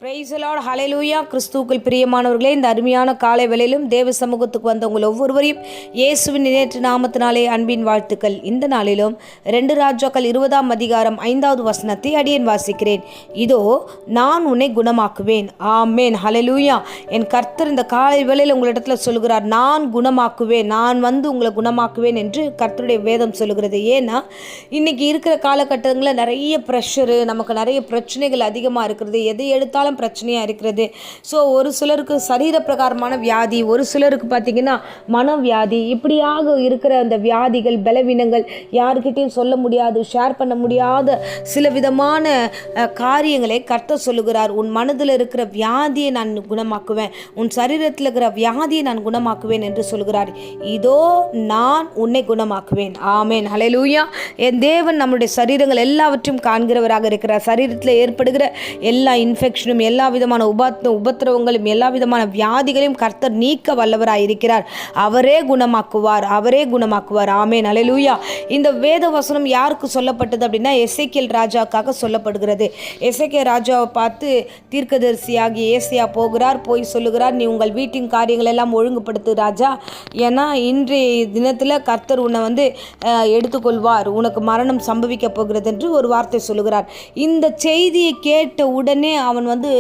Price the Lord, ஹல்லேலூயா. கிறிஸ்துவுக்குள் பிரியமானவர்களே, இந்த அருமையான காலை வேளையிலும் தேவ சமூகத்துக்கு வந்த உங்கள் ஒவ்வொருவரையும் இயேசுவின் நேற்று நாமத்தினாலே அன்பின் வாழ்த்துக்கள். இந்த நாளிலும் 2 ராஜாக்கள் 20ஆம் அதிகாரம் 5வது வசனத்தை அடியேன் வாசிக்கிறேன். இதோ நான் உன்னை குணமாக்குவேன். ஆமேன், ஹல்லேலூயா. என் கர்த்தர் இந்த காலை வேளையில் உங்களிடத்துல சொல்கிறார், நான் குணமாக்குவேன், நான் வந்து உங்களை குணமாக்குவேன் என்று கர்த்தருடைய வேதம் சொல்லுகிறது. ஏன்னா இன்னைக்கு இருக்கிற காலகட்டங்களில் நிறைய ப்ரெஷரு, நமக்கு நிறைய பிரச்சனைகள் அதிகமாக இருக்கிறது. எதை எடுத்தாலும் பிரச்சனையாக இருக்கிறது. ஸோ ஒரு சிலருக்கு சரீர பிரகாரமான வியாதி, ஒரு சிலருக்கு பார்த்திங்கன்னா மனவியாதி, இப்படியாக இருக்கிற அந்த வியாதிகள், பலவீனங்கள், யாருக்கிட்டையும் சொல்ல முடியாது, ஷேர் பண்ண முடியாத சில விதமான காரியங்களை கர்த்தர் சொல்லுகிறார். உன் மனதில் இருக்கிற வியாதியை நான் குணமாக்குவேன், உன் சரீரத்தில் இருக்கிற வியாதியை நான் குணமாக்குவேன் என்று சொல்கிறார். இதோ நான் உன்னை குணமாக்குவேன். ஆமேன், ஹல்லேலூயா. என் தேவன் நம்முடைய சரீரங்கள் எல்லாவற்றையும் காண்கிறவராக இருக்கிறார். சரீரத்தில் ஏற்படுகிற எல்லா இன்ஃபெக்ஷனும், எல்லா விதமான உபத்திரவங்களும், எல்லா விதமான வியாதிகளையும் கர்த்தர் நீக்க வல்லவராய் இருக்கிறார். அவரே குணமாக்குவார், அவரே குணமாக்குவார். ஆமேன், ஹல்லேலூயா. இந்த வேத வசனம் யாருக்கு சொல்லப்பட்டது அப்படின்னா எசேக்கியேல் ராஜாவுக்காக சொல்லப்படுகிறது. எசேக்கியேல் ராஜாவை பார்த்து தீர்க்கதரிசியாகி ஏசாயா போகிறார், போய் சொல்லுகிறார், நீ உங்கள் வீட்டின் காரியங்கள் எல்லாம் ஒழுங்குபடுத்து ராஜா, ஏன்னா இன்றைய தினத்தில் கர்த்தர் உன்னை வந்து எடுத்துக்கொள்வார், உனக்கு மரணம் சம்பவிக்க போகிறது என்று ஒரு வார்த்தை சொல்லுகிறார். இந்த செய்தியை கேட்ட உடனே அவன் வந்து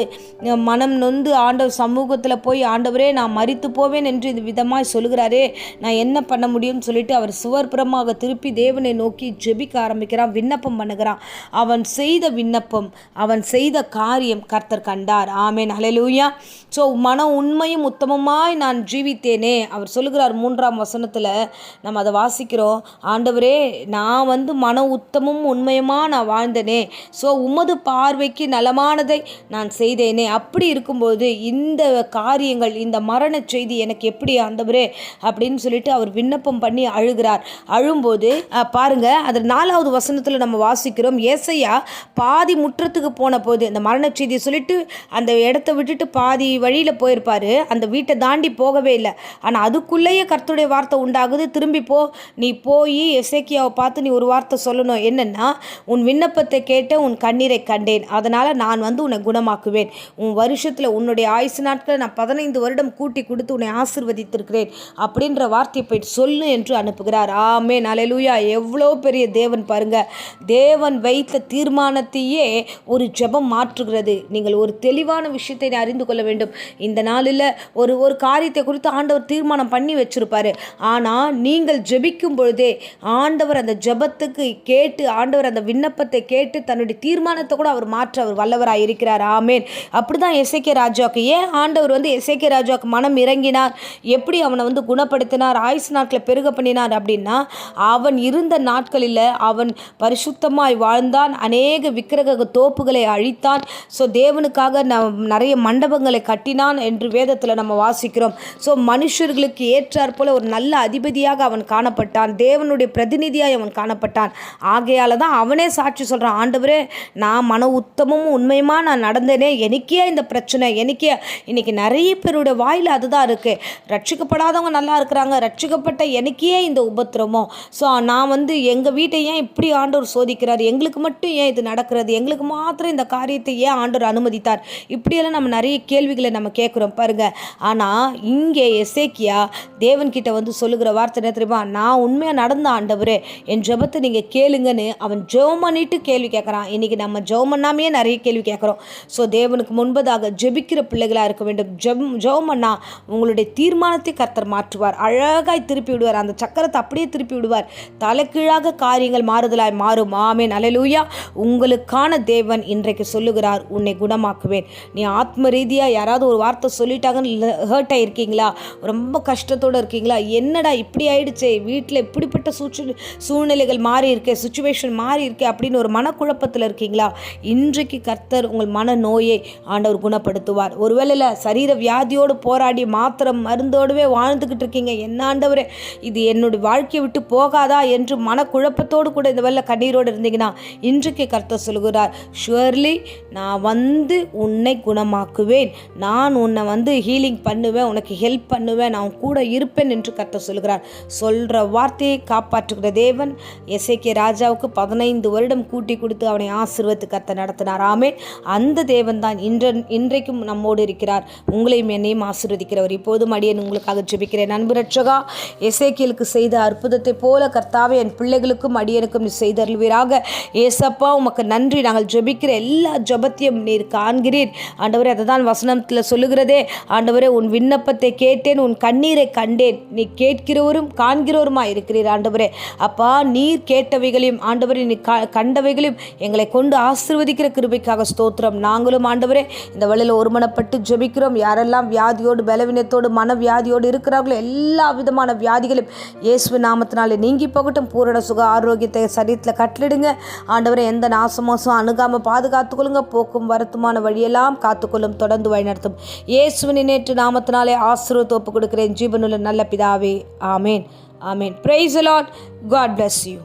மனம் நொந்து ஆண்டவர் சமூகத்தில் போய், ஆண்டவரே நான் மரித்து போவேன் என்று இது விதமாய் சொல்லுகிறாரே, நான் என்ன பண்ண முடியும்னு சொல்லிட்டு அவர் சுவர்புறமாக திருப்பி தேவனை நோக்கி ஜெபிக்க ஆரம்பிக்கிறான், விண்ணப்பம் பண்ணுகிறான். அவன் செய்த விண்ணப்பம், அவன் செய்த காரியம் கர்த்தர் கண்டார். ஆமேன், ஹல்லேலூயா. ஸோ மன உண்மையும் உத்தமமாய் நான் ஜீவித்தேனே, அவர் சொல்லுகிறார் 3ஆம் வசனத்தில் நம்ம அதை வாசிக்கிறோம். ஆண்டவரே நான் வந்து மன உத்தமும் உண்மையுமா நான் வாழ்ந்தனே, ஸோ உமது பார்வைக்கு நலமானதை நான் செய்தேனே, அப்படி இருக்கும்போது இந்த காரியங்கள், இந்த மரண செய்தி எனக்கு எப்படி ஆண்டவரே அப்படின்னு சொல்லிட்டு அவர் விண்ணப்பம் பண்ணி அழுகிறார். அழும்போது பாருங்க, அது 4வது வசனத்தில் நம்ம வாசிக்கிறோம். ஏசாயா பாதி முற்றத்துக்கு போன போது இந்த மரண செய்தியை சொல்லிட்டு அந்த இடத்த விட்டுட்டு பாதி வழியில் போயிருப்பாரு, அந்த வீட்டை தாண்டி போகவே இல்லை. ஆனால் அதுக்குள்ளேயே கர்த்தருடைய வார்த்தை உண்டாகுது, திரும்பி போ, நீ போய் எசேக்கியாவை பார்த்து நீ ஒரு வார்த்தை சொல்லணும், என்னன்னா உன் விண்ணப்பத்தை கேட்ட உன் கண்ணீரை கண்டேன், அதனால் நான் வந்து உன்னை குணமாக்குவேன், உன் வருஷத்தில் உன்னுடைய ஆயுசு நாட்களை நான் 15 வருடம் கூட்டி கொடுத்து உன்னை ஆசீர்வதித்திருக்கிறேன் அப்படின்ற வார்த்தையை போயிட்டு சொல்லு என்று அனுப்புகிறார். ஆமேன், ஹல்லேலூயா. எவ்வளோ பெரிய தேவன் பாருங்க. தேவன் வைத்த தீர்மானத்தையே ஒரு ஜெபம் மாற்றுகிறது. நீங்கள் ஒரு தெளிவான விஷயத்தை அறிந்து கொள்ள வேண்டும். இந்த நாளில் ஒரு காரியத்தை குறித்து ஆண்டவர் தீர்மானம் பண்ணி வச்சிருப்பாரு. ஆனால் நீங்கள் ஜெபிக்கும் பொழுதே ஆண்டவர் அந்த ஜெபத்துக்கு கேட்டு, ஆண்டவர் அந்த விண்ணப்பத்தை கேட்டு தன்னுடைய தீர்மானத்தை கூட அவர் மாற்ற அவர் வல்லவராக இருக்கிறார். ஆமேன். அப்படிதான் எசேக்கியா ராஜாவுக்கு, ஏன் ஆண்டவர் வந்து எசேக்கியா ராஜாவுக்கு மனம் இறங்கினார், எப்படி அவனை வந்து குணப்படுத்தினார், ஆயுசு நாட்களை பெருக பண்ணினார் அப்படின்னா, அவன் இருந்த நாட்களில் அவன் பரிசுத்தமாய் வாழ்ந்தான், அநேக விக்கிரக தோப்புகளை அழித்தான், ஸோ தேவனுக்காக நிறைய மண்டபங்களை கட்டினான் என்று வேதத்தில் நம்ம வாசிக்கிறோம். ஸோ மனுஷர்களுக்கு ஏற்றாற் போல ஒரு நல்ல அதிபதியாக அவன் காணப்பட்டான், தேவனுடைய பிரதிநிதியாக அவன் காணப்பட்டான். ஆகையால் தான் அவனே சாட்சி சொல்கிறான், ஆண்டவரே நான் மன உத்தமும் உண்மையுமா நான் நடந்தேனே, எனக்கே இந்த பிரச்சனை, எனக்கே இன்னைக்கு நிறைய பேருடைய வாயில் அதுதான் இருக்குது, ரட்சிக்கப்படாதவங்க நல்லா இருக்கிறாங்க, ரட்சிக்கப்பட்ட எனக்கே இந்த உபத்திரமோ, ஸோ நான் வந்து எங்கள் வீட்டை ஏன் இப்படி ஆண்டவர் சோதிக்கிறார், எங்களுக்கு மட்டும் ஏன் இது நடக்கிறது, எங்களுக்கு மாத்திரம் இந்த காரியத்தை ஏன் ஆண்டவர் அனுமதித்தார், இப்படியெல்லாம் நம்ம நிறைய கேள்விகளை நம்ம கேட்குறோம் பாருங்க. ஆனால் இங்கே எசேக்கியா தேவன்கிட்ட வந்து சொல்லுகிற வார்த்தை என்ன தெரியுமா, நான் உண்மையாக நடந்த ஆண்டவரே என் ஜெபத்தை நீங்கள் கேளுங்கன்னு அவன் ஜெபம் பண்ணிட்டு கேள்வி கேட்குறான். இன்றைக்கி நம்ம ஜெபம் பண்ணாமையே நிறைய கேள்வி கேட்குறோம். ஸோ தேவனுக்கு முன்பதாக ஜெபிக்கிற பிள்ளைகளாக இருக்க வேண்டும். ஜெபம் பண்ணா உங்களுடைய தீர்மானத்தை கர்த்தர் மாற்றுவார், அழகாய் திருப்பி விடுவார், அந்த சக்கரத்தை அப்படியே திருப்பி விடுவார், தலைகீழாக காரியங்கள் மாறுதலாய் மாறும். ஆமேன், ஹல்லேலூயா. உங்களுக்கான தேவன் இன்றைக்கு சொல்லுகிறார், உன்னை குணமாக்குவேன். நீ ஆத்ம ரீதியாக யாராவது ஒரு வார்த்தை சொல்லிட்டாங்கன்னு ஹர்ட் ஆகிருக்கீங்களா, ரொம்ப கஷ்டத்தோடு இருக்கீங்களா, என்னடா இப்படி ஆயிடுச்சு, வீட்டில் இப்படிப்பட்ட சூழ்நிலைகள் மாறி இருக்கே, சுச்சுவேஷன் மாறி இருக்கே அப்படின்னு ஒரு மனக்குழப்பத்தில் இருக்கீங்களா, இன்றைக்கு கர்த்தர் உங்கள் மன நோயை ஆண்டவர் குணப்படுத்துவார். ஒருவேளை சரீர வியாதியோடு போராடி மாத்திரம் மருந்தோடவே வாழ்ந்துக்கிட்டு இருக்கீங்க, என்ன ஆண்டவரே இது என்னுடைய வாழ்க்கையை விட்டு போகாதா என்று மனக்குழப்பத்தோடு கூட இந்த வேளை கண்ணீரோடு இருந்தீங்கன்னா, இன்றைக்கு கர்த்தர் சொல்கிறார், ஷுவர்லி நான் வந்து உன்னை குணமாக்குவேன், நான் உன்னை வந்து ஹீலிங் பண்ணுவேன், உனக்கு ஹெல்ப் பண்ணுவேன், நான் கூட இருப்பேன் என்று கர்த்தர் சொல்கிறார். சொல்கிற வார்த்தையை காப்பாற்றுகிற தேவன் எசேக்கியா ராஜாவுக்கு 15 வருடம் கூட்டி கொடுத்து அவனை ஆசீர்வதித்து கர்த்தர் நடத்தினார். ஆமென். அந்த தேவன் தேவன் தான் இன்றைக்கும் நம்மோடு இருக்கிறார். உங்களையும் என்னையும் ஆசீர்வதிக்கிறவர். இப்போதும் அடியேன் உங்களுக்காக ஜெபிக்கிறேன். அன்பு ரட்சகா, எசேக்கியேலுக்கு செய்த அற்புதத்தை போல கர்த்தாவே என் பிள்ளைகளுக்கும் அடியனுக்கும் நீ செய்தருள்வீராக. ஏசப்பா, உமக்கு நன்றி. நாங்கள் ஜெபிக்கிற எல்லா ஜெபத்தையும் நீர் காண்கிறீர் ஆண்டவரே. அதை தான் வசனத்தில் சொல்லுகிறதே, ஆண்டவரே உன் விண்ணப்பத்தை கேட்டேன், உன் கண்ணீரை கண்டேன், நீ கேட்கிறவரும் காண்கிறவருமா இருக்கிறீர் ஆண்டவரே. அப்பா, நீர் கேட்டவைகளையும் ஆண்டவரே நீ கண்டவைகளையும் எங்களை கொண்டு ஆசீர்வதிக்கிற கிருபைக்காக ஸ்தோத்திரம். நாங்களும் ஆண்டவரே இந்த வேளையில் ஒருமனப்பட்டு ஜெபிக்கிறோம். யாரெல்லாம் வியாதியோடு பலவீனத்தோடு மனவியாதியோடு இருக்கிறார்களோ எல்லா விதமான வியாதிகளும் இயேசுவின் நாமத்தினாலே நீங்கி போகட்டும். பூரண சுக ஆரோக்கியத்தை சரீரத்தில் கட்டளிடுங்க ஆண்டவரே. எந்த நாசமோசம் அணுகாமல் பாதுகாத்துக்கொள்ளுங்க. போக்கும் வரத்துமான வழியெல்லாம் காத்துக்கொள்ளும், தொடர்ந்து வழிநடத்தும். இயேசுவின் நேற்று நாமத்தினாலே ஆசீர்வாதத்தை ஒப்புக் கொடுக்கிறேன் ஜீவனுள்ள நல்ல பிதாவே. ஆமேன். ஆமேன். Praise the Lord. God bless you.